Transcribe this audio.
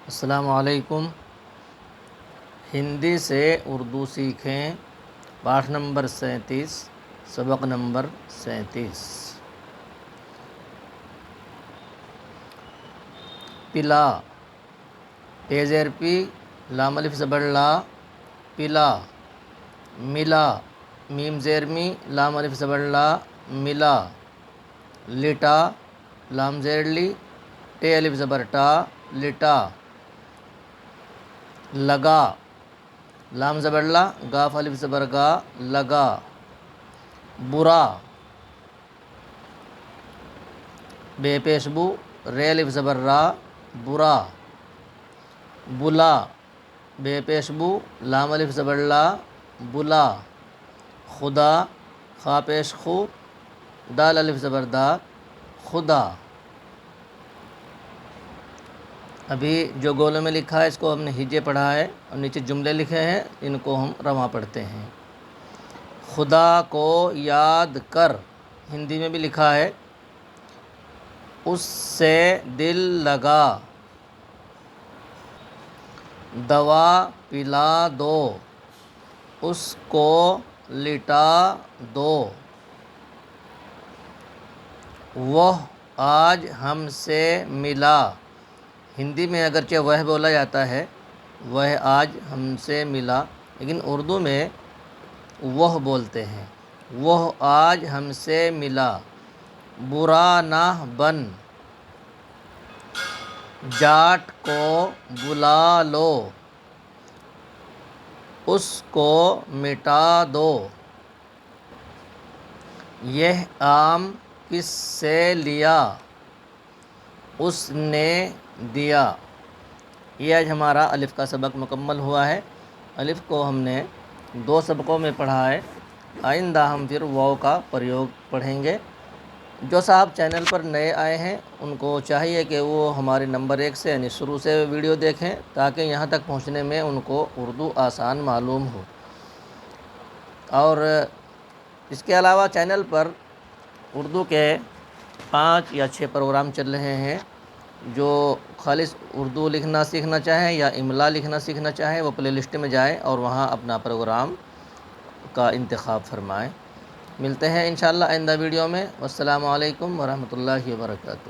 السلام علیکم۔ ہندی سے اردو سیکھیں، پاٹھ نمبر 37، سبق نمبر 37۔ پلا، پے زیر پی، لام الف زبر لا، پلا۔ ملا، میم زیر می، لام الف زبر لا، ملا۔ لٹا، لام زیر لی، ٹے الف زبر ٹا، لٹا۔ لگا، لام زبر لا، گاف الف زبر گا، لگا۔ برا، بے پیش بو، رے الف زبر را، برا۔ بلا، بے پیش بو، لام الف زبر لا، بلا۔ خدا، خا پیش خو، دال الف زبر دا، خدا۔ ابھی جو گولوں میں لکھا ہے اس کو ہم نے ہجے پڑھا ہے، اور نیچے جملے لکھے ہیں ان کو ہم رواں پڑھتے ہیں۔ خدا کو یاد کر، ہندی میں بھی لکھا ہے، اس سے دل لگا۔ دوا پلا دو، اس کو لٹا دو۔ وہ آج ہم سے ملا، ہندی میں اگرچہ وہ بولا جاتا ہے، وہ آج ہم سے ملا، لیکن اردو میں وہ بولتے ہیں۔ وہ آج ہم سے ملا، برا نہ بن۔ جاٹ کو بلا لو، اس کو مٹا دو۔ یہ آم کس سے لیا، اس نے دیا۔ یہ آج ہمارا الف کا سبق مکمل ہوا ہے۔ الف کو ہم نے 2 سبقوں میں پڑھا ہے، آئندہ ہم پھر واو کا پریوگ پڑھیں گے۔ جو صاحب چینل پر نئے آئے ہیں ان کو چاہیے کہ وہ ہمارے نمبر 1 سے یعنی شروع سے ویڈیو دیکھیں، تاکہ یہاں تک پہنچنے میں ان کو اردو آسان معلوم ہو۔ اور اس کے علاوہ چینل پر اردو کے 5 یا 6 پروگرام چل رہے ہیں۔ جو خالص اردو لکھنا سیکھنا چاہیں یا املا لکھنا سیکھنا چاہیں وہ پلے لسٹ میں جائیں اور وہاں اپنا پروگرام کا انتخاب فرمائیں۔ ملتے ہیں انشاءاللہ آئندہ ویڈیو میں۔ والسلام علیکم ورحمۃ اللہ وبرکاتہ۔